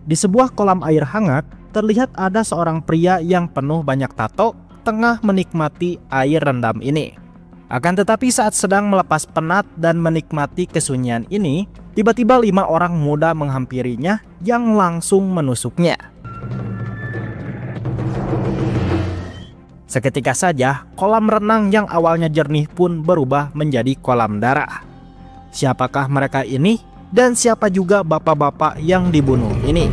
Di sebuah kolam air hangat, terlihat ada seorang pria yang penuh banyak tato tengah menikmati air rendam ini. Akan tetapi saat sedang melepas penat dan menikmati kesunyian ini, tiba-tiba 5 orang muda menghampirinya yang langsung menusuknya. Seketika saja, kolam renang yang awalnya jernih pun berubah menjadi kolam darah. Siapakah mereka ini? Dan siapa juga bapak-bapak yang dibunuh ini?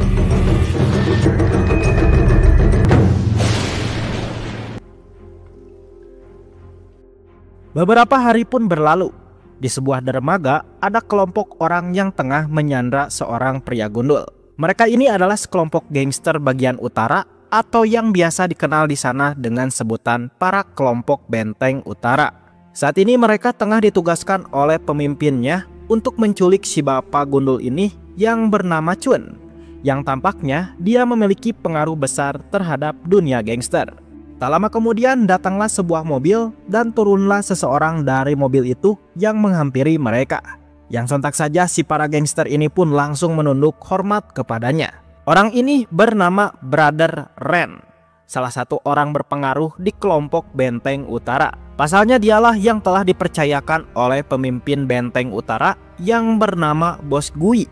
Beberapa hari pun berlalu. Di sebuah dermaga, ada kelompok orang yang tengah menyandra seorang pria gundul. Mereka ini adalah sekelompok gangster bagian utara, atau yang biasa dikenal di sana dengan sebutan para kelompok benteng utara. Saat ini mereka tengah ditugaskan oleh pemimpinnya untuk menculik si bapak gundul ini yang bernama Chun, yang tampaknya dia memiliki pengaruh besar terhadap dunia gangster. Tak lama kemudian datanglah sebuah mobil dan turunlah seseorang dari mobil itu yang menghampiri mereka. Yang sontak saja si para gangster ini pun langsung menunduk hormat kepadanya. Orang ini bernama Brother Ren, salah satu orang berpengaruh di kelompok Benteng Utara. Pasalnya dialah yang telah dipercayakan oleh pemimpin Benteng Utara yang bernama Bos Gui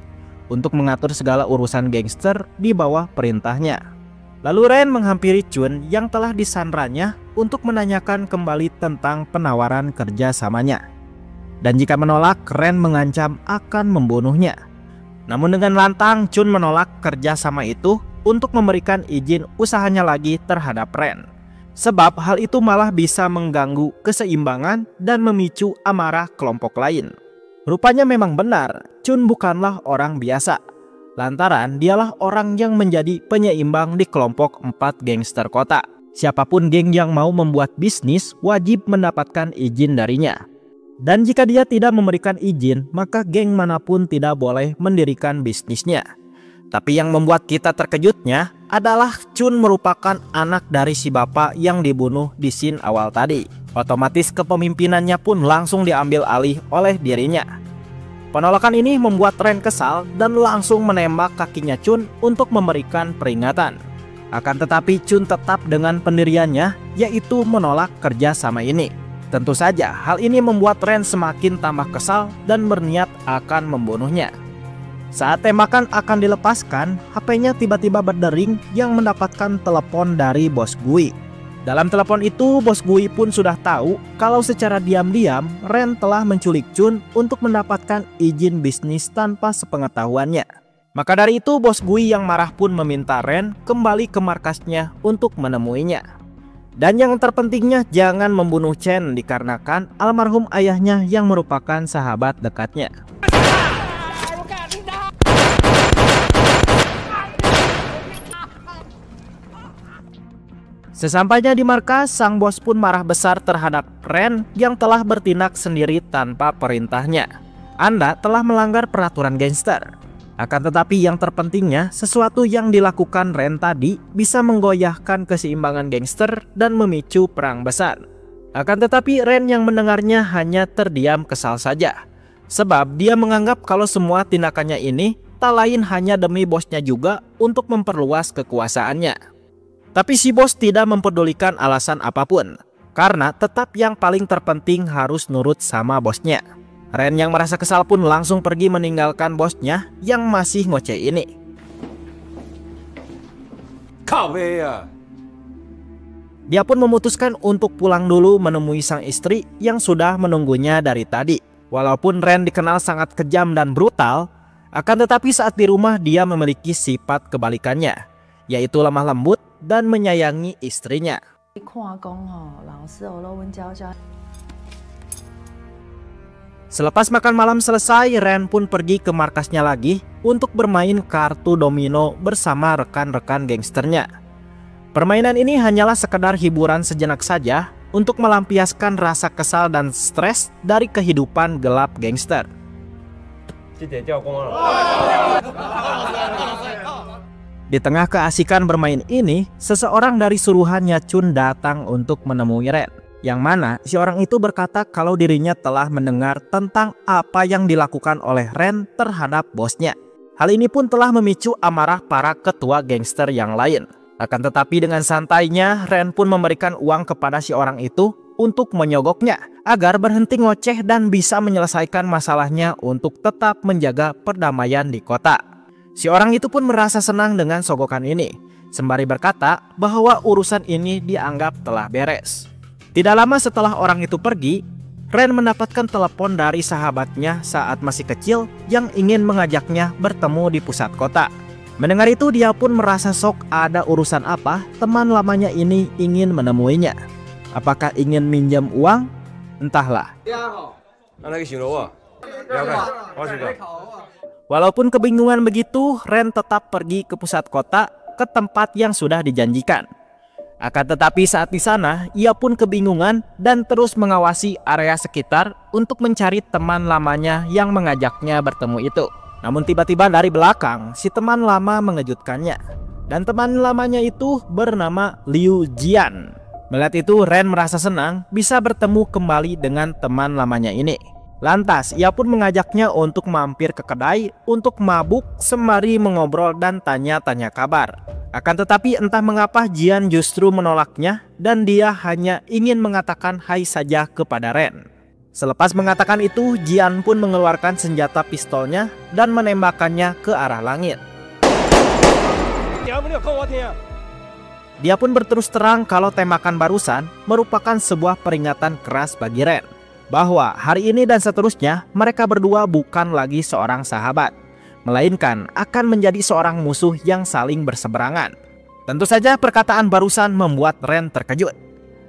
untuk mengatur segala urusan gangster di bawah perintahnya. Lalu Ren menghampiri Chun yang telah disandranya untuk menanyakan kembali tentang penawaran kerjasamanya. Dan jika menolak, Ren mengancam akan membunuhnya. Namun dengan lantang Chun menolak kerjasama itu untuk memberikan izin usahanya lagi terhadap Ren. Sebab hal itu malah bisa mengganggu keseimbangan dan memicu amarah kelompok lain. Rupanya memang benar, Chun bukanlah orang biasa. Lantaran dialah orang yang menjadi penyeimbang di kelompok 4 gangster kota. Siapapun geng yang mau membuat bisnis wajib mendapatkan izin darinya. Dan jika dia tidak memberikan izin, maka geng manapun tidak boleh mendirikan bisnisnya. Tapi yang membuat kita terkejutnya adalah Chun merupakan anak dari si bapak yang dibunuh di scene awal tadi. Otomatis kepemimpinannya pun langsung diambil alih oleh dirinya. Penolakan ini membuat Ren kesal dan langsung menembak kakinya Chun untuk memberikan peringatan. Akan tetapi Chun tetap dengan pendiriannya, yaitu menolak kerjasama ini. Tentu saja hal ini membuat Ren semakin tambah kesal dan berniat akan membunuhnya. Saat tembakan akan dilepaskan, HP-nya tiba-tiba berdering yang mendapatkan telepon dari Bos Gui. Dalam telepon itu, Bos Gui pun sudah tahu kalau secara diam-diam Ren telah menculik Chun untuk mendapatkan izin bisnis tanpa sepengetahuannya. Maka dari itu Bos Gui yang marah pun meminta Ren kembali ke markasnya untuk menemuinya. Dan yang terpentingnya jangan membunuh Chen dikarenakan almarhum ayahnya yang merupakan sahabat dekatnya. Sesampainya di markas, sang bos pun marah besar terhadap Ren yang telah bertindak sendiri tanpa perintahnya. Anda telah melanggar peraturan gangster. Akan tetapi yang terpentingnya, sesuatu yang dilakukan Ren tadi bisa menggoyahkan keseimbangan gangster dan memicu perang besar. Akan tetapi Ren yang mendengarnya hanya terdiam kesal saja. Sebab dia menganggap kalau semua tindakannya ini tak lain hanya demi bosnya juga untuk memperluas kekuasaannya. Tapi si bos tidak mempedulikan alasan apapun, karena tetap yang paling terpenting harus nurut sama bosnya. Ren yang merasa kesal pun langsung pergi meninggalkan bosnya yang masih ngoceh ini. Dia pun memutuskan untuk pulang dulu menemui sang istri yang sudah menunggunya dari tadi. Walaupun Ren dikenal sangat kejam dan brutal, akan tetapi saat di rumah dia memiliki sifat kebalikannya, yaitu lemah lembut dan menyayangi istrinya. Selepas makan malam selesai, Ren pun pergi ke markasnya lagi untuk bermain kartu domino bersama rekan-rekan gangsternya. Permainan ini hanyalah sekedar hiburan sejenak saja untuk melampiaskan rasa kesal dan stres dari kehidupan gelap gangster. Di tengah keasikan bermain ini, seseorang dari suruhannya Chun datang untuk menemui Ren. Yang mana si orang itu berkata kalau dirinya telah mendengar tentang apa yang dilakukan oleh Ren terhadap bosnya. Hal ini pun telah memicu amarah para ketua gangster yang lain. Akan tetapi dengan santainya, Ren pun memberikan uang kepada si orang itu untuk menyogoknya agar berhenti ngoceh dan bisa menyelesaikan masalahnya untuk tetap menjaga perdamaian di kota. Si orang itu pun merasa senang dengan sogokan ini, sembari berkata bahwa urusan ini dianggap telah beres. Tidak lama setelah orang itu pergi, Ren mendapatkan telepon dari sahabatnya saat masih kecil yang ingin mengajaknya bertemu di pusat kota. Mendengar itu, dia pun merasa sok ada urusan apa teman lamanya ini ingin menemuinya. Apakah ingin minjam uang? Entahlah. Walaupun kebingungan begitu, Ren tetap pergi ke pusat kota, ke tempat yang sudah dijanjikan. Akan tetapi saat di sana, ia pun kebingungan dan terus mengawasi area sekitar untuk mencari teman lamanya yang mengajaknya bertemu itu. Namun tiba-tiba dari belakang, si teman lama mengejutkannya. Dan teman lamanya itu bernama Liu Jian. Melihat itu, Ren merasa senang bisa bertemu kembali dengan teman lamanya ini. Lantas, ia pun mengajaknya untuk mampir ke kedai untuk mabuk sembari mengobrol dan tanya-tanya kabar. Akan tetapi entah mengapa Jian justru menolaknya dan dia hanya ingin mengatakan hai saja kepada Ren. Selepas mengatakan itu, Jian pun mengeluarkan senjata pistolnya dan menembakkannya ke arah langit. Dia pun berterus terang kalau tembakan barusan merupakan sebuah peringatan keras bagi Ren, bahwa hari ini dan seterusnya mereka berdua bukan lagi seorang sahabat, melainkan akan menjadi seorang musuh yang saling berseberangan. Tentu saja perkataan barusan membuat Ren terkejut.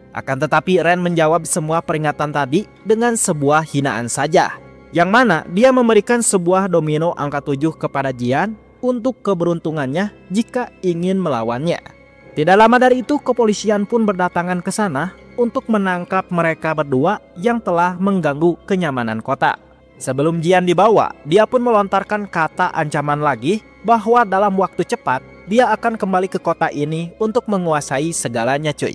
Akan tetapi Ren menjawab semua peringatan tadi dengan sebuah hinaan saja, yang mana dia memberikan sebuah domino angka 7 kepada Jian untuk keberuntungannya jika ingin melawannya. Tidak lama dari itu, kepolisian pun berdatangan ke sana untuk menangkap mereka berdua yang telah mengganggu kenyamanan kota. Sebelum Jian dibawa, dia pun melontarkan kata ancaman lagi bahwa dalam waktu cepat dia akan kembali ke kota ini untuk menguasai segalanya, cuy.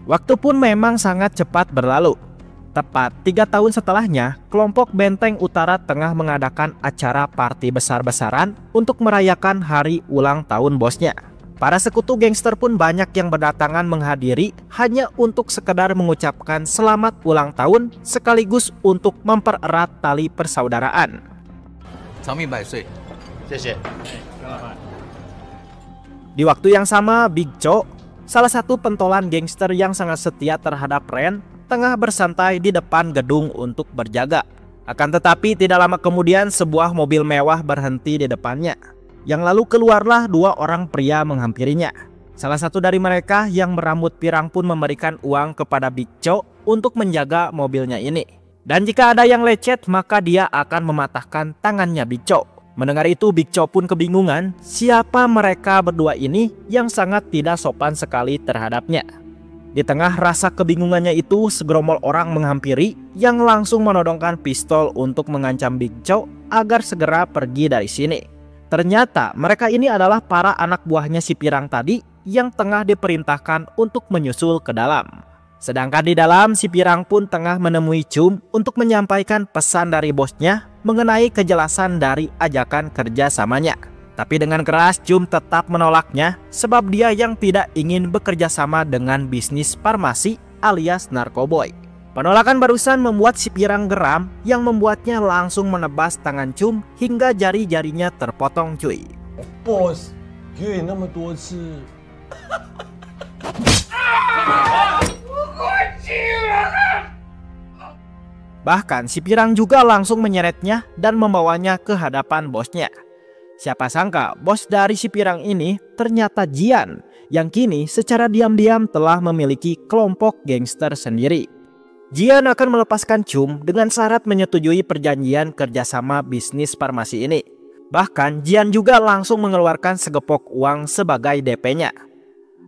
Waktu pun memang sangat cepat berlalu. Tepat 3 tahun setelahnya, kelompok Benteng Utara tengah mengadakan acara party besar-besaran untuk merayakan hari ulang tahun bosnya. Para sekutu gangster pun banyak yang berdatangan menghadiri hanya untuk sekedar mengucapkan selamat ulang tahun sekaligus untuk mempererat tali persaudaraan. Di waktu yang sama, Big Cho, salah satu pentolan gangster yang sangat setia terhadap Ren, tengah bersantai di depan gedung untuk berjaga. Akan tetapi tidak lama kemudian sebuah mobil mewah berhenti di depannya. Yang lalu keluarlah 2 orang pria menghampirinya. Salah satu dari mereka yang berambut pirang pun memberikan uang kepada Big Cho untuk menjaga mobilnya ini. Dan jika ada yang lecet maka dia akan mematahkan tangannya Big Cho. Mendengar itu, Big Cho pun kebingungan siapa mereka berdua ini yang sangat tidak sopan sekali terhadapnya. Di tengah rasa kebingungannya itu, segerombol orang menghampiri yang langsung menodongkan pistol untuk mengancam Big Cho agar segera pergi dari sini. Ternyata mereka ini adalah para anak buahnya si pirang tadi yang tengah diperintahkan untuk menyusul ke dalam. Sedangkan di dalam, si pirang pun tengah menemui Chum untuk menyampaikan pesan dari bosnya mengenai kejelasan dari ajakan kerjasamanya. Tapi dengan keras Chum tetap menolaknya sebab dia yang tidak ingin bekerja sama dengan bisnis farmasi alias narkoboy. Penolakan barusan membuat si pirang geram yang membuatnya langsung menebas tangan Chum hingga jari-jarinya terpotong, cuy. Bos, gue 那么多次。 Bahkan si pirang juga langsung menyeretnya dan membawanya ke hadapan bosnya. Siapa sangka bos dari si pirang ini ternyata Jian yang kini secara diam-diam telah memiliki kelompok gangster sendiri. Jian akan melepaskan Chum dengan syarat menyetujui perjanjian kerjasama bisnis farmasi ini. Bahkan Jian juga langsung mengeluarkan segepok uang sebagai DP-nya.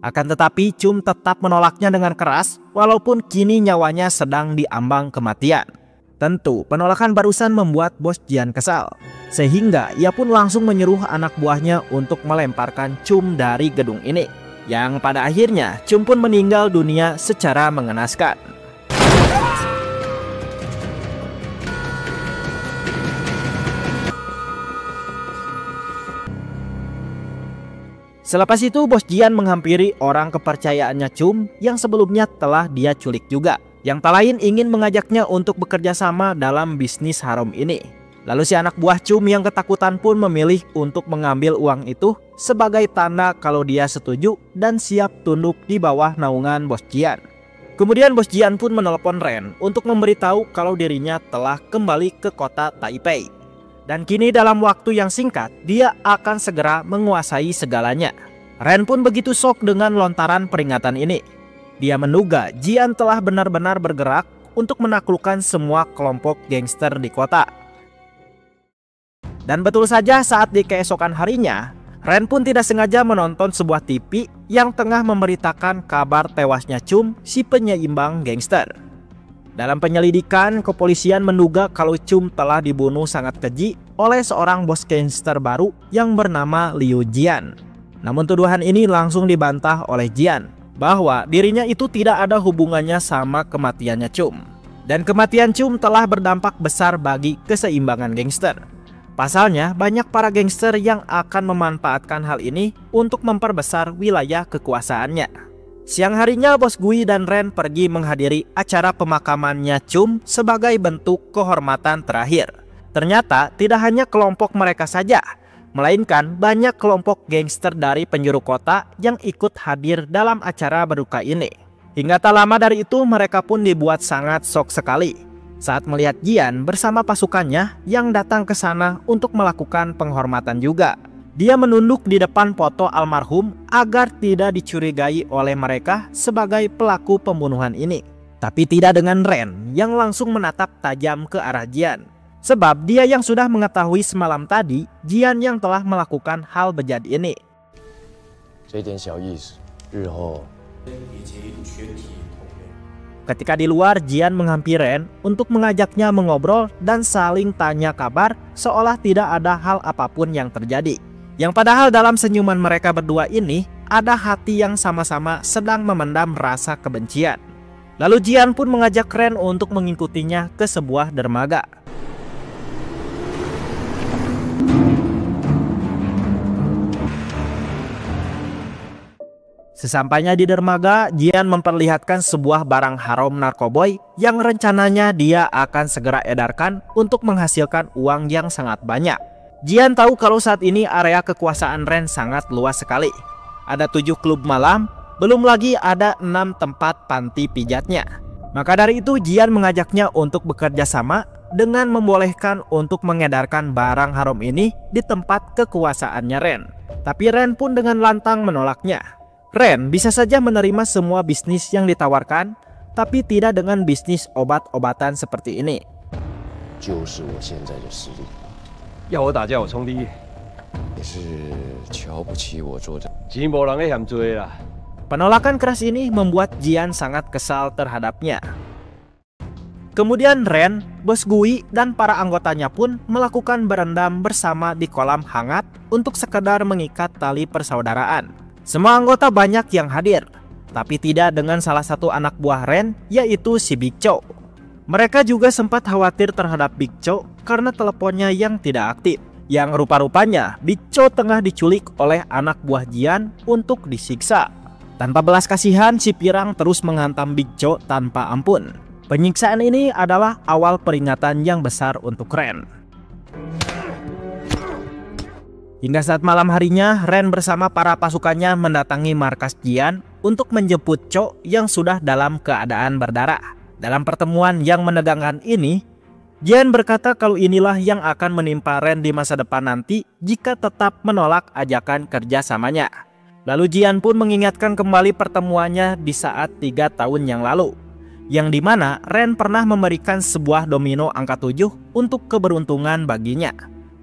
Akan tetapi Chum tetap menolaknya dengan keras walaupun kini nyawanya sedang diambang kematian. Tentu penolakan barusan membuat bos Jian kesal, sehingga ia pun langsung menyuruh anak buahnya untuk melemparkan Chum dari gedung ini. Yang pada akhirnya Chum pun meninggal dunia secara mengenaskan. Selepas itu Bos Jian menghampiri orang kepercayaannya Chum yang sebelumnya telah dia culik juga, yang tak lain ingin mengajaknya untuk bekerja sama dalam bisnis haram ini. Lalu si anak buah Chum yang ketakutan pun memilih untuk mengambil uang itu sebagai tanda kalau dia setuju dan siap tunduk di bawah naungan Bos Jian. Kemudian Bos Jian pun menelepon Ren untuk memberitahu kalau dirinya telah kembali ke kota Taipei. Dan kini dalam waktu yang singkat dia akan segera menguasai segalanya. Ren pun begitu shock dengan lontaran peringatan ini. Dia menduga Jian telah benar-benar bergerak untuk menaklukkan semua kelompok gangster di kota. Dan betul saja saat di keesokan harinya, Ren pun tidak sengaja menonton sebuah TV yang tengah memberitakan kabar tewasnya Chum, si penyeimbang gangster. Dalam penyelidikan, kepolisian menduga kalau Chum telah dibunuh sangat keji oleh seorang bos gangster baru yang bernama Liu Jian. Namun tuduhan ini langsung dibantah oleh Jian bahwa dirinya itu tidak ada hubungannya sama kematiannya Chum. Dan kematian Chum telah berdampak besar bagi keseimbangan gangster. Pasalnya, banyak para gangster yang akan memanfaatkan hal ini untuk memperbesar wilayah kekuasaannya. Siang harinya Bos Gui dan Ren pergi menghadiri acara pemakamannya Chum sebagai bentuk kehormatan terakhir. Ternyata tidak hanya kelompok mereka saja, melainkan banyak kelompok gangster dari penjuru kota yang ikut hadir dalam acara berduka ini. Hingga tak lama dari itu mereka pun dibuat sangat shock sekali saat melihat Jian bersama pasukannya yang datang ke sana untuk melakukan penghormatan juga. Dia menunduk di depan foto almarhum agar tidak dicurigai oleh mereka sebagai pelaku pembunuhan ini. Tapi tidak dengan Ren yang langsung menatap tajam ke arah Jian. Sebab dia yang sudah mengetahui semalam tadi Jian yang telah melakukan hal bejat ini. Ketika di luar, Jian menghampiri Ren untuk mengajaknya mengobrol dan saling tanya kabar seolah tidak ada hal apapun yang terjadi. Yang padahal dalam senyuman mereka berdua ini ada hati yang sama-sama sedang memendam rasa kebencian. Lalu Jian pun mengajak Ren untuk mengikutinya ke sebuah dermaga. Sesampainya di dermaga, Jian memperlihatkan sebuah barang haram narkoboy yang rencananya dia akan segera edarkan untuk menghasilkan uang yang sangat banyak. Jian tahu kalau saat ini area kekuasaan Ren sangat luas sekali. Ada 7 klub malam, belum lagi ada 6 tempat panti pijatnya. Maka dari itu Jian mengajaknya untuk bekerja sama dengan membolehkan untuk mengedarkan barang haram ini di tempat kekuasaannya Ren. Tapi Ren pun dengan lantang menolaknya. Ren bisa saja menerima semua bisnis yang ditawarkan, tapi tidak dengan bisnis obat-obatan seperti ini. Penolakan keras ini membuat Jian sangat kesal terhadapnya. Kemudian Ren, Bos Gui, dan para anggotanya pun melakukan berendam bersama di kolam hangat untuk sekedar mengikat tali persaudaraan. Semua anggota banyak yang hadir, tapi tidak dengan salah satu anak buah Ren, yaitu si Big Chow. Mereka juga sempat khawatir terhadap Big Chow karena teleponnya yang tidak aktif. Yang rupa-rupanya Big Chow tengah diculik oleh anak buah Jian untuk disiksa. Tanpa belas kasihan, si Pirang terus menghantam Big Chow tanpa ampun. Penyiksaan ini adalah awal peringatan yang besar untuk Ren. Hingga saat malam harinya, Ren bersama para pasukannya mendatangi markas Jian untuk menjemput Chow yang sudah dalam keadaan berdarah. Dalam pertemuan yang menegangkan ini, Jian berkata kalau inilah yang akan menimpa Ren di masa depan nanti jika tetap menolak ajakan kerjasamanya. Lalu Jian pun mengingatkan kembali pertemuannya di saat 3 tahun yang lalu, yang dimana Ren pernah memberikan sebuah domino angka 7 untuk keberuntungan baginya.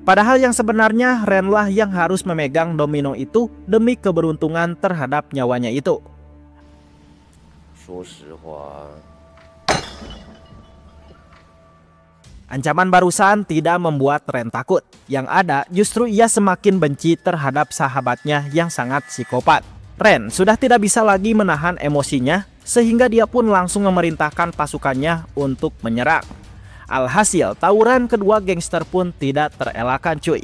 Padahal yang sebenarnya Renlah yang harus memegang domino itu demi keberuntungan terhadap nyawanya itu. Ancaman barusan tidak membuat Ren takut. Yang ada justru ia semakin benci terhadap sahabatnya yang sangat psikopat. Ren sudah tidak bisa lagi menahan emosinya sehingga dia pun langsung memerintahkan pasukannya untuk menyerang. Alhasil tawuran kedua gangster pun tidak terelakkan cuy.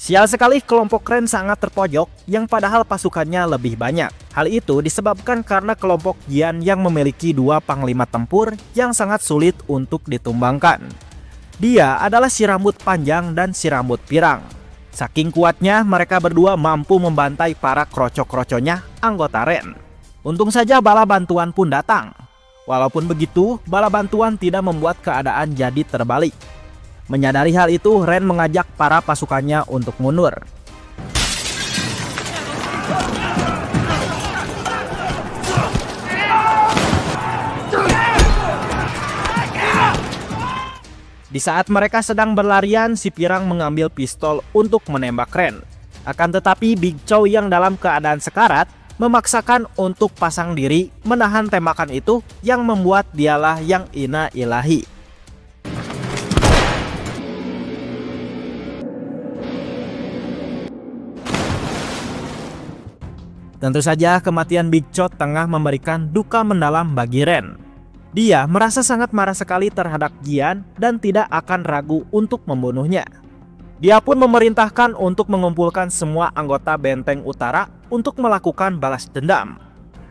Sial sekali kelompok Ren sangat terpojok yang padahal pasukannya lebih banyak. Hal itu disebabkan karena kelompok Jian yang memiliki dua panglima tempur yang sangat sulit untuk ditumbangkan. Dia adalah si rambut panjang dan si rambut pirang. Saking kuatnya mereka berdua mampu membantai para kroco-kroconya anggota Ren. Untung saja bala bantuan pun datang. Walaupun begitu, bala bantuan tidak membuat keadaan jadi terbalik. Menyadari hal itu, Ren mengajak para pasukannya untuk mundur. Di saat mereka sedang berlarian, si pirang mengambil pistol untuk menembak Ren. Akan tetapi Big Chow yang dalam keadaan sekarat memaksakan untuk pasang diri menahan tembakan itu yang membuat dialah yang inna ilahi. Tentu saja kematian Big Chow tengah memberikan duka mendalam bagi Ren. Dia merasa sangat marah sekali terhadap Jian dan tidak akan ragu untuk membunuhnya. Dia pun memerintahkan untuk mengumpulkan semua anggota benteng utara untuk melakukan balas dendam.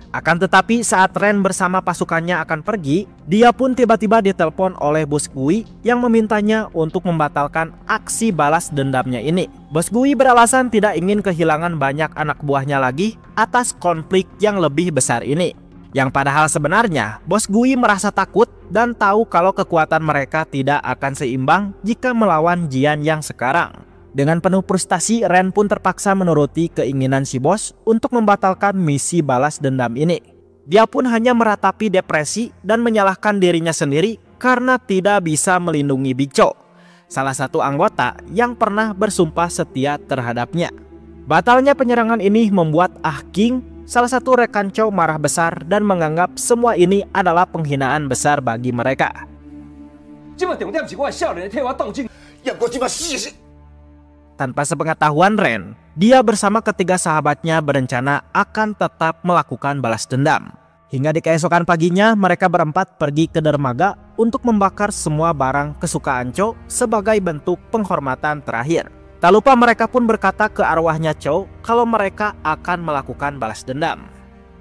Akan tetapi saat Ren bersama pasukannya akan pergi, dia pun tiba-tiba ditelepon oleh Bos Gui yang memintanya untuk membatalkan aksi balas dendamnya ini. Bos Gui beralasan tidak ingin kehilangan banyak anak buahnya lagi atas konflik yang lebih besar ini. Yang padahal sebenarnya Bos Gui merasa takut dan tahu kalau kekuatan mereka tidak akan seimbang jika melawan Jian yang sekarang. Dengan penuh frustasi, Ren pun terpaksa menuruti keinginan si bos untuk membatalkan misi balas dendam ini. Dia pun hanya meratapi depresi dan menyalahkan dirinya sendiri karena tidak bisa melindungi Big Chow, salah satu anggota yang pernah bersumpah setia terhadapnya. Batalnya penyerangan ini membuat Ah King, salah satu rekan Chow, marah besar dan menganggap semua ini adalah penghinaan besar bagi mereka. Tanpa sepengetahuan Ren, dia bersama ketiga sahabatnya berencana akan tetap melakukan balas dendam. Hingga di keesokan paginya mereka berempat pergi ke dermaga untuk membakar semua barang kesukaan Chow sebagai bentuk penghormatan terakhir. Tak lupa mereka pun berkata ke arwahnya Chow kalau mereka akan melakukan balas dendam.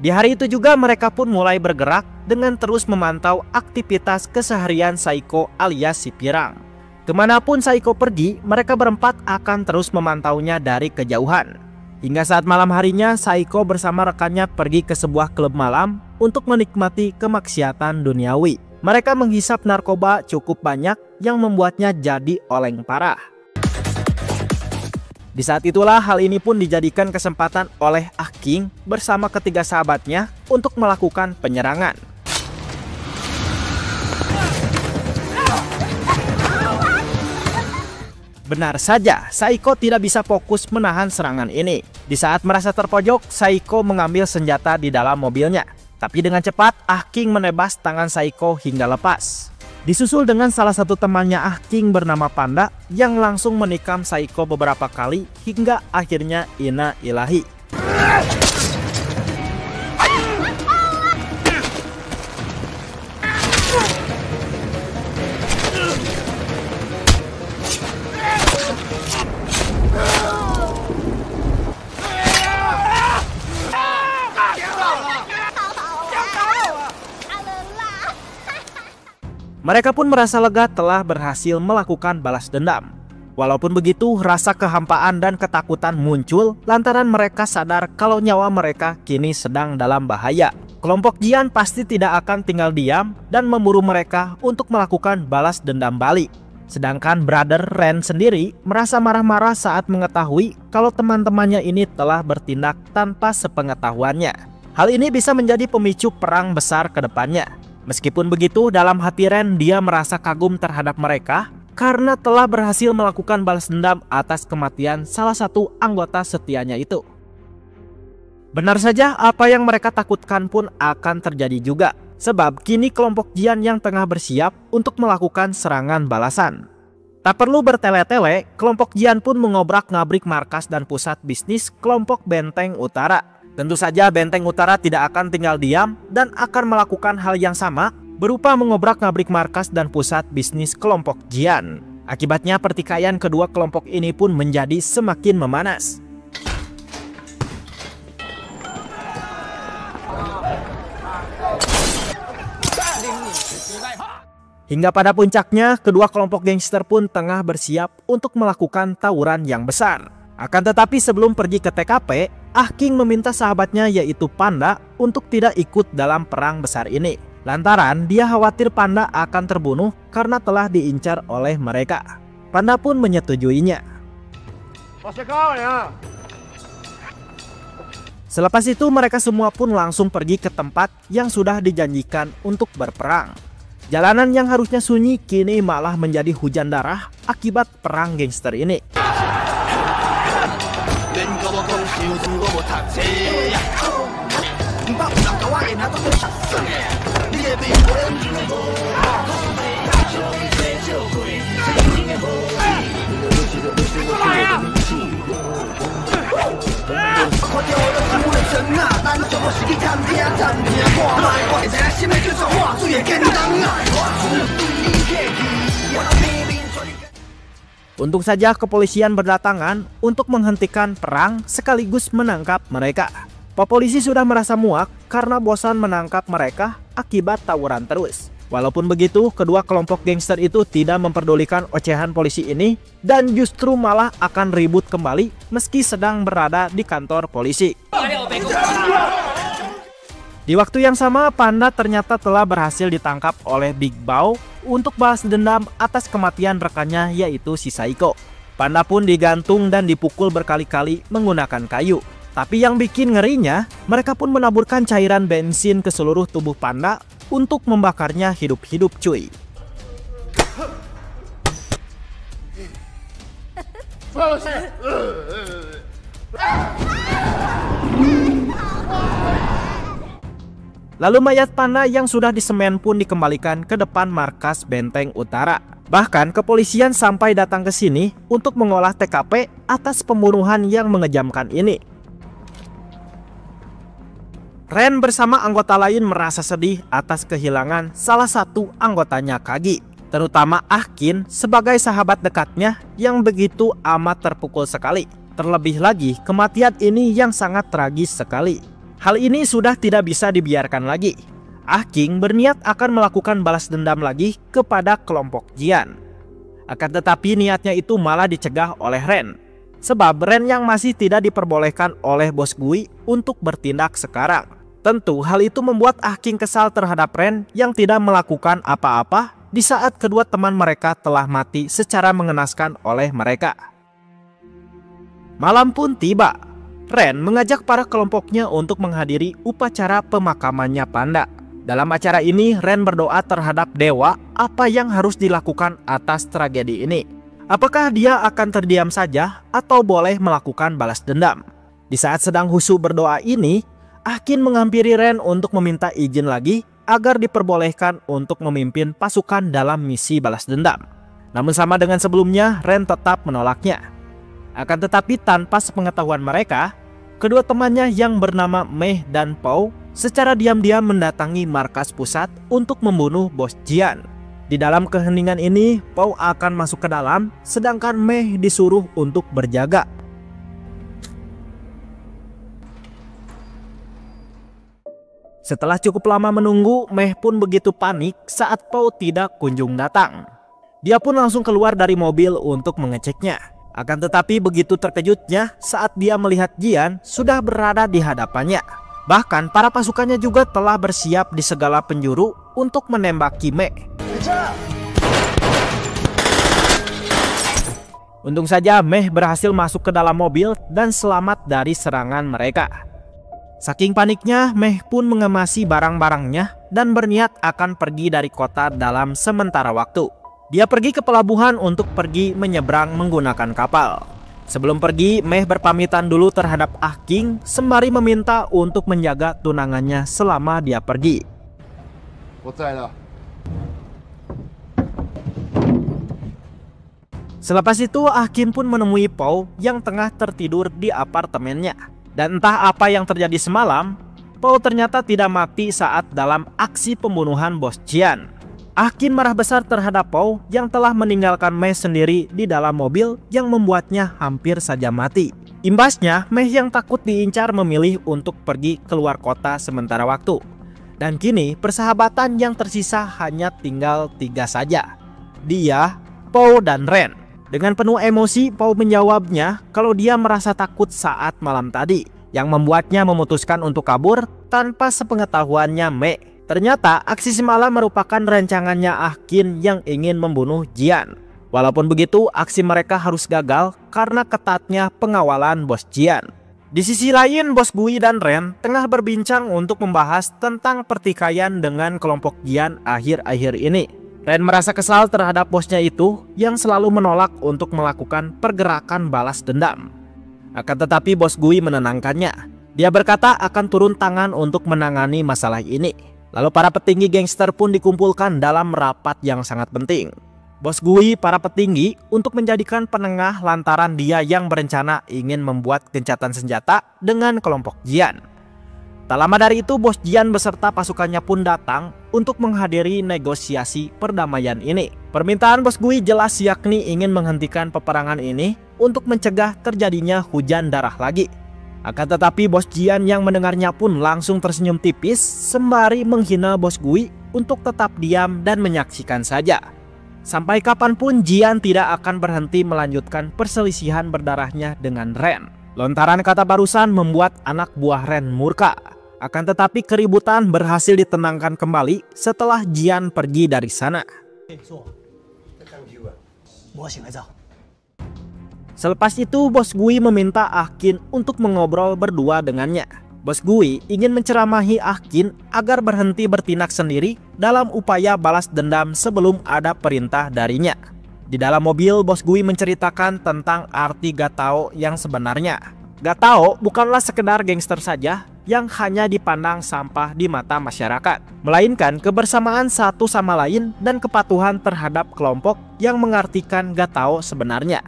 Di hari itu juga mereka pun mulai bergerak dengan terus memantau aktivitas keseharian Saiko alias si pirang. Kemanapun Saiko pergi, mereka berempat akan terus memantaunya dari kejauhan. Hingga saat malam harinya, Saiko bersama rekannya pergi ke sebuah klub malam untuk menikmati kemaksiatan duniawi. Mereka menghisap narkoba cukup banyak yang membuatnya jadi oleng parah. Di saat itulah hal ini pun dijadikan kesempatan oleh Ah King bersama ketiga sahabatnya untuk melakukan penyerangan. Benar saja, Saiko tidak bisa fokus menahan serangan ini. Di saat merasa terpojok, Saiko mengambil senjata di dalam mobilnya. Tapi dengan cepat, Ah King menebas tangan Saiko hingga lepas. Disusul dengan salah satu temannya Ah King bernama Panda yang langsung menikam Saiko beberapa kali hingga akhirnya inna ilahi. Mereka pun merasa lega telah berhasil melakukan balas dendam. Walaupun begitu, rasa kehampaan dan ketakutan muncul lantaran mereka sadar kalau nyawa mereka kini sedang dalam bahaya. Kelompok Jian pasti tidak akan tinggal diam dan memburu mereka untuk melakukan balas dendam balik. Sedangkan Brother Ren sendiri merasa marah-marah saat mengetahui kalau teman-temannya ini telah bertindak tanpa sepengetahuannya. Hal ini bisa menjadi pemicu perang besar ke depannya. Meskipun begitu, dalam hati Ren dia merasa kagum terhadap mereka karena telah berhasil melakukan balas dendam atas kematian salah satu anggota setianya itu. Benar saja, apa yang mereka takutkan pun akan terjadi juga, sebab kini kelompok Jian yang tengah bersiap untuk melakukan serangan balasan. Tak perlu bertele-tele, kelompok Jian pun mengobrak-ngabrik markas dan pusat bisnis kelompok Benteng Utara. Tentu saja Benteng Utara tidak akan tinggal diam dan akan melakukan hal yang sama berupa mengobrak-ngabrik markas dan pusat bisnis kelompok Jian. Akibatnya pertikaian kedua kelompok ini pun menjadi semakin memanas. Hingga pada puncaknya, kedua kelompok gangster pun tengah bersiap untuk melakukan tawuran yang besar. Akan tetapi sebelum pergi ke TKP, Ah King meminta sahabatnya yaitu Panda untuk tidak ikut dalam perang besar ini. Lantaran dia khawatir Panda akan terbunuh karena telah diincar oleh mereka. Panda pun menyetujuinya. Selepas itu mereka semua pun langsung pergi ke tempat yang sudah dijanjikan untuk berperang. Jalanan yang harusnya sunyi kini malah menjadi hujan darah akibat perang gangster ini. Untung saja kepolisian berdatangan untuk menghentikan perang sekaligus menangkap mereka. Pak polisi sudah merasa muak karena bosan menangkap mereka akibat tawuran terus. Walaupun begitu, kedua kelompok gangster itu tidak memperdulikan ocehan polisi ini dan justru malah akan ribut kembali meski sedang berada di kantor polisi. Di waktu yang sama, Panda ternyata telah berhasil ditangkap oleh Big Bao untuk balas dendam atas kematian rekannya yaitu si Saiko. Panda pun digantung dan dipukul berkali-kali menggunakan kayu. Tapi yang bikin ngerinya, mereka pun menaburkan cairan bensin ke seluruh tubuh Panda untuk membakarnya hidup-hidup cuy. Lalu mayat Panda yang sudah disemen pun dikembalikan ke depan markas Benteng Utara. Bahkan kepolisian sampai datang ke sini untuk mengolah TKP atas pembunuhan yang mengejamkan ini. Ren bersama anggota lain merasa sedih atas kehilangan salah satu anggotanya Kagi, terutama Ah Kin sebagai sahabat dekatnya yang begitu amat terpukul sekali. Terlebih lagi kematian ini yang sangat tragis sekali. Hal ini sudah tidak bisa dibiarkan lagi. Ah King berniat akan melakukan balas dendam lagi kepada kelompok Jian. Akan tetapi niatnya itu malah dicegah oleh Ren. Sebab Ren yang masih tidak diperbolehkan oleh Bos Gui untuk bertindak sekarang. Tentu hal itu membuat Ah King kesal terhadap Ren yang tidak melakukan apa-apa di saat kedua teman mereka telah mati secara mengenaskan oleh mereka. Malam pun tiba. Ren mengajak para kelompoknya untuk menghadiri upacara pemakamannya Panda. Dalam acara ini, Ren berdoa terhadap dewa apa yang harus dilakukan atas tragedi ini. Apakah dia akan terdiam saja atau boleh melakukan balas dendam? Di saat sedang khusyuk berdoa ini, Ah Kin menghampiri Ren untuk meminta izin lagi agar diperbolehkan untuk memimpin pasukan dalam misi balas dendam. Namun sama dengan sebelumnya, Ren tetap menolaknya. Akan tetapi tanpa sepengetahuan mereka, kedua temannya yang bernama Mei dan Pao secara diam-diam mendatangi markas pusat untuk membunuh Bos Jian. Di dalam keheningan ini, Pao akan masuk ke dalam, sedangkan Mei disuruh untuk berjaga. Setelah cukup lama menunggu, Mei pun begitu panik saat Pao tidak kunjung datang. Dia pun langsung keluar dari mobil untuk mengeceknya. Akan tetapi begitu terkejutnya saat dia melihat Jian sudah berada di hadapannya. Bahkan para pasukannya juga telah bersiap di segala penjuru untuk menembaki Mei. Untung saja Mei berhasil masuk ke dalam mobil dan selamat dari serangan mereka. Saking paniknya, Mei pun mengemasi barang-barangnya dan berniat akan pergi dari kota dalam sementara waktu. Dia pergi ke pelabuhan untuk pergi menyeberang menggunakan kapal. Sebelum pergi, Mei berpamitan dulu terhadap Ah King sembari meminta untuk menjaga tunangannya selama dia pergi. Selepas itu, Ah King pun menemui Pao yang tengah tertidur di apartemennya. Dan entah apa yang terjadi semalam, Pao ternyata tidak mati saat dalam aksi pembunuhan Bos Jian. Ahkin marah besar terhadap Pao yang telah meninggalkan Mei sendiri di dalam mobil yang membuatnya hampir saja mati. Imbasnya, Mei yang takut diincar memilih untuk pergi keluar kota sementara waktu. Dan kini persahabatan yang tersisa hanya tinggal 3 saja. Dia, Pao, dan Ren. Dengan penuh emosi, Pao menjawabnya kalau dia merasa takut saat malam tadi, yang membuatnya memutuskan untuk kabur tanpa sepengetahuannya Mei. Ternyata aksi semalam merupakan rancangannya Ahkin yang ingin membunuh Jian. Walaupun begitu, aksi mereka harus gagal karena ketatnya pengawalan Bos Jian. Di sisi lain, Bos Gui dan Ren tengah berbincang untuk membahas tentang pertikaian dengan kelompok Jian akhir-akhir ini. Ren merasa kesal terhadap bosnya itu yang selalu menolak untuk melakukan pergerakan balas dendam. Akan tetapi Bos Gui menenangkannya. Dia berkata akan turun tangan untuk menangani masalah ini. Lalu para petinggi gangster pun dikumpulkan dalam rapat yang sangat penting. Bos Gui para petinggi untuk menjadikan penengah lantaran dia yang berencana ingin membuat gencatan senjata dengan kelompok Jian. Tak lama dari itu Bos Jian beserta pasukannya pun datang untuk menghadiri negosiasi perdamaian ini. Permintaan Bos Gui jelas yakni ingin menghentikan peperangan ini untuk mencegah terjadinya hujan darah lagi. Akan tetapi Bos Jian yang mendengarnya pun langsung tersenyum tipis sembari menghina Bos Gui untuk tetap diam dan menyaksikan saja. Sampai kapanpun Jian tidak akan berhenti melanjutkan perselisihan berdarahnya dengan Ren. Lontaran kata barusan membuat anak buah Ren murka. Akan tetapi keributan berhasil ditenangkan kembali setelah Jian pergi dari sana. Selepas itu Bos Gui meminta Ahkin untuk mengobrol berdua dengannya. Bos Gui ingin menceramahi Ahkin agar berhenti bertindak sendiri dalam upaya balas dendam sebelum ada perintah darinya. Di dalam mobil Bos Gui menceritakan tentang arti Gatao yang sebenarnya. Gatao bukanlah sekedar gangster saja yang hanya dipandang sampah di mata masyarakat, melainkan kebersamaan satu sama lain dan kepatuhan terhadap kelompok yang mengartikan Gatao sebenarnya.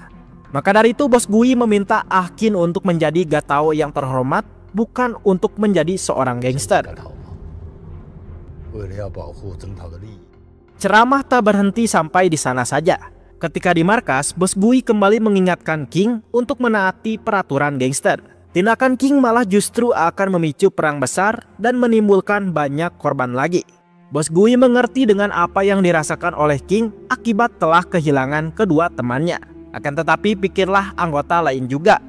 Maka dari itu Bos Gui meminta Ahkin untuk menjadi Gatao yang terhormat, bukan untuk menjadi seorang gangster. Ceramah tak berhenti sampai di sana saja. Ketika di markas, Bos Gui kembali mengingatkan King untuk menaati peraturan gangster. Tindakan King malah justru akan memicu perang besar dan menimbulkan banyak korban lagi. Bos Gui mengerti dengan apa yang dirasakan oleh King akibat telah kehilangan kedua temannya. Akan tetapi pikirlah anggota lain juga.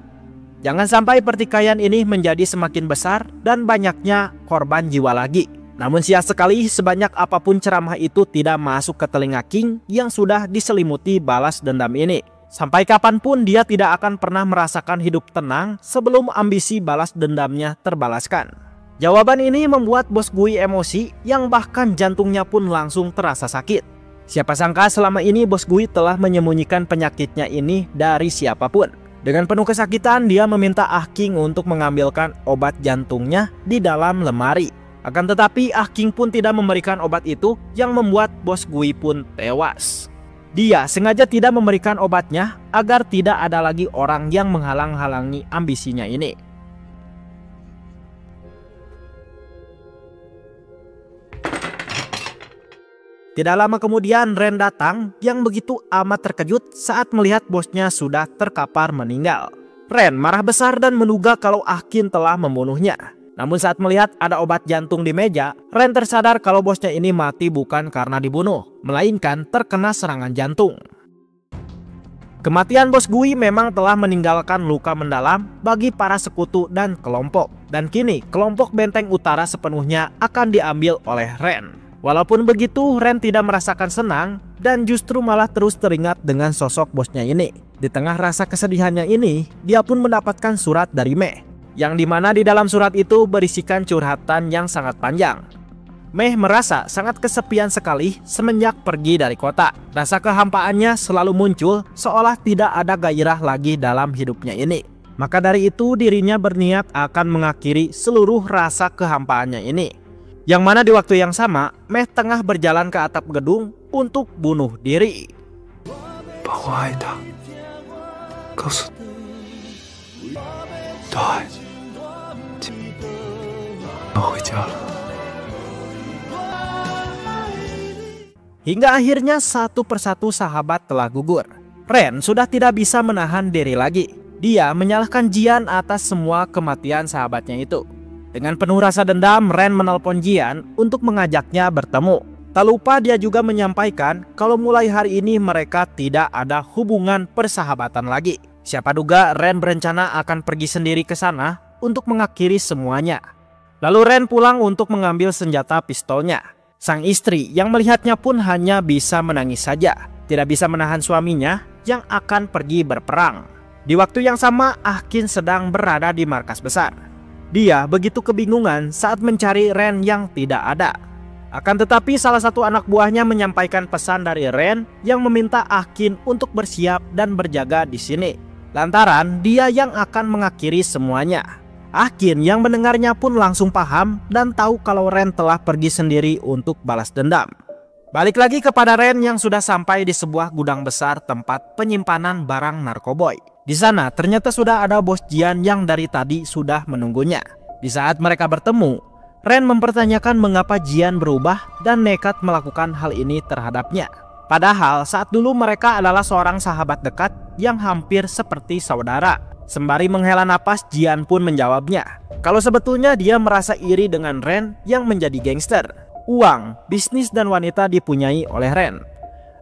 Jangan sampai pertikaian ini menjadi semakin besar dan banyaknya korban jiwa lagi. Namun sia sekali sebanyak apapun ceramah itu tidak masuk ke telinga King yang sudah diselimuti balas dendam ini. Sampai kapanpun dia tidak akan pernah merasakan hidup tenang sebelum ambisi balas dendamnya terbalaskan. Jawaban ini membuat Bos Gui emosi yang bahkan jantungnya pun langsung terasa sakit. Siapa sangka selama ini Bos Gui telah menyembunyikan penyakitnya ini dari siapapun. Dengan penuh kesakitan dia meminta Ahking untuk mengambilkan obat jantungnya di dalam lemari. Akan tetapi Ahking pun tidak memberikan obat itu yang membuat Bos Gui pun tewas. Dia sengaja tidak memberikan obatnya agar tidak ada lagi orang yang menghalang-halangi ambisinya ini. Tidak lama kemudian Ren datang yang begitu amat terkejut saat melihat bosnya sudah terkapar meninggal. Ren marah besar dan menduga kalau Ahkin telah membunuhnya. Namun saat melihat ada obat jantung di meja, Ren tersadar kalau bosnya ini mati bukan karena dibunuh, melainkan terkena serangan jantung. Kematian Bos Gui memang telah meninggalkan luka mendalam bagi para sekutu dan kelompok. Dan kini kelompok Benteng Utara sepenuhnya akan diambil oleh Ren. Walaupun begitu, Ren tidak merasakan senang dan justru malah terus teringat dengan sosok bosnya ini. Di tengah rasa kesedihannya ini, dia pun mendapatkan surat dari Mei, yang dimana di dalam surat itu berisikan curhatan yang sangat panjang. Mei merasa sangat kesepian sekali semenjak pergi dari kota. Rasa kehampaannya selalu muncul seolah tidak ada gairah lagi dalam hidupnya ini. Maka dari itu dirinya berniat akan mengakhiri seluruh rasa kehampaannya ini. Yang mana di waktu yang sama, Mei tengah berjalan ke atap gedung untuk bunuh diri. Hingga akhirnya satu persatu sahabat telah gugur. Ren sudah tidak bisa menahan diri lagi. Dia menyalahkan Jian atas semua kematian sahabatnya itu. Dengan penuh rasa dendam, Ren menelpon Jian untuk mengajaknya bertemu. Tak lupa dia juga menyampaikan kalau mulai hari ini mereka tidak ada hubungan persahabatan lagi. Siapa duga Ren berencana akan pergi sendiri ke sana untuk mengakhiri semuanya. Lalu Ren pulang untuk mengambil senjata pistolnya. Sang istri yang melihatnya pun hanya bisa menangis saja. Tidak bisa menahan suaminya yang akan pergi berperang. Di waktu yang sama, Ahkin sedang berada di markas besar. Dia begitu kebingungan saat mencari Ren yang tidak ada. Akan tetapi salah satu anak buahnya menyampaikan pesan dari Ren yang meminta Ahkin untuk bersiap dan berjaga di sini. Lantaran dia yang akan mengakhiri semuanya. Ahkin yang mendengarnya pun langsung paham dan tahu kalau Ren telah pergi sendiri untuk balas dendam. Balik lagi kepada Ren yang sudah sampai di sebuah gudang besar tempat penyimpanan barang narkoboy. Di sana ternyata sudah ada bos Jian yang dari tadi sudah menunggunya. Di saat mereka bertemu, Ren mempertanyakan mengapa Jian berubah dan nekat melakukan hal ini terhadapnya. Padahal saat dulu mereka adalah seorang sahabat dekat yang hampir seperti saudara. Sembari menghela napas, Jian pun menjawabnya kalau sebetulnya dia merasa iri dengan Ren yang menjadi gangster. Uang, bisnis dan wanita dipunyai oleh Ren.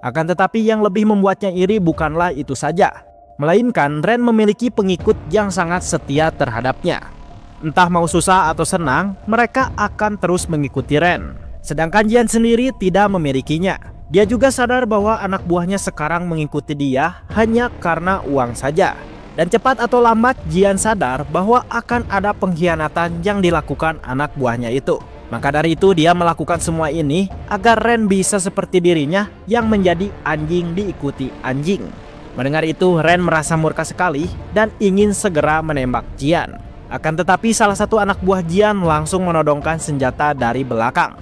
Akan tetapi yang lebih membuatnya iri bukanlah itu saja, melainkan Ren memiliki pengikut yang sangat setia terhadapnya. Entah mau susah atau senang, mereka akan terus mengikuti Ren. Sedangkan Jian sendiri tidak memilikinya. Dia juga sadar bahwa anak buahnya sekarang mengikuti dia hanya karena uang saja. Dan cepat atau lambat Jian sadar bahwa akan ada pengkhianatan yang dilakukan anak buahnya itu. Maka dari itu dia melakukan semua ini agar Ren bisa seperti dirinya yang menjadi anjing diikuti anjing. Mendengar itu Ren merasa murka sekali dan ingin segera menembak Jian. Akan tetapi salah satu anak buah Jian langsung menodongkan senjata dari belakang.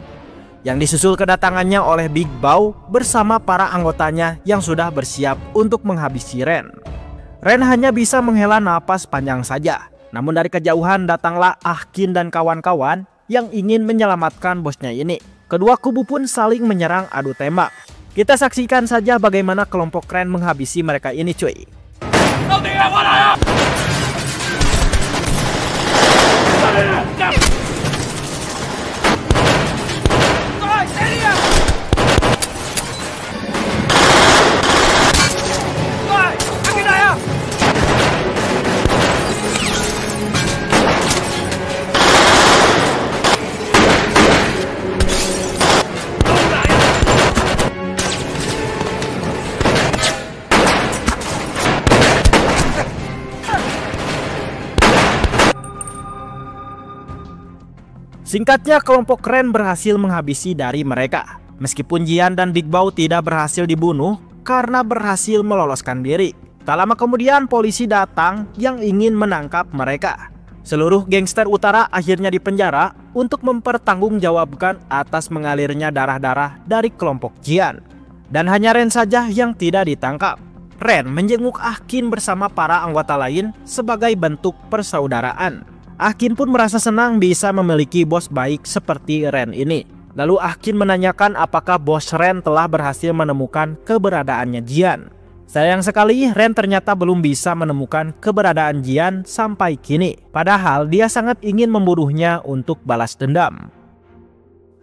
Yang disusul kedatangannya oleh Big Bao bersama para anggotanya yang sudah bersiap untuk menghabisi Ren. Ren hanya bisa menghela napas panjang saja. Namun dari kejauhan datanglah Ahkin dan kawan-kawan yang ingin menyelamatkan bosnya ini. Kedua kubu pun saling menyerang adu tembak. Kita saksikan saja bagaimana kelompok Ren menghabisi mereka ini cuy. Singkatnya kelompok Ren berhasil menghabisi dari mereka. Meskipun Jian dan Big Bao tidak berhasil dibunuh karena berhasil meloloskan diri. Tak lama kemudian polisi datang yang ingin menangkap mereka. Seluruh gangster utara akhirnya dipenjara untuk mempertanggungjawabkan atas mengalirnya darah-darah dari kelompok Jian. Dan hanya Ren saja yang tidak ditangkap. Ren menjenguk Ahkin bersama para anggota lain sebagai bentuk persaudaraan. Ahkin pun merasa senang bisa memiliki bos baik seperti Ren ini. Lalu Ahkin menanyakan apakah bos Ren telah berhasil menemukan keberadaannya Jian. Sayang sekali Ren ternyata belum bisa menemukan keberadaan Jian sampai kini. Padahal dia sangat ingin membunuhnya untuk balas dendam.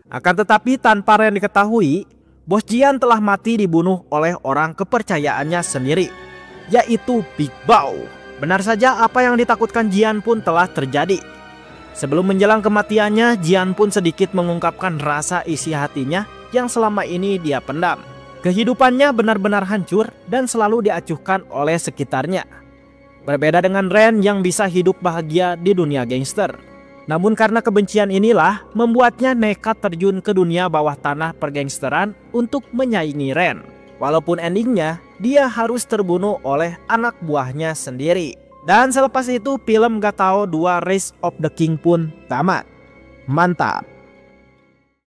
Akan tetapi tanpa Ren diketahui, bos Jian telah mati dibunuh oleh orang kepercayaannya sendiri, yaitu Big Bao. Benar saja apa yang ditakutkan Jian pun telah terjadi. Sebelum menjelang kematiannya, Jian pun sedikit mengungkapkan rasa isi hatinya yang selama ini dia pendam. Kehidupannya benar-benar hancur dan selalu diacuhkan oleh sekitarnya. Berbeda dengan Ren yang bisa hidup bahagia di dunia gangster. Namun karena kebencian inilah membuatnya nekat terjun ke dunia bawah tanah pergangsteran untuk menyaingi Ren. Walaupun endingnya dia harus terbunuh oleh anak buahnya sendiri. Dan selepas itu film Gatao 2 Rise of the King pun tamat. Mantap.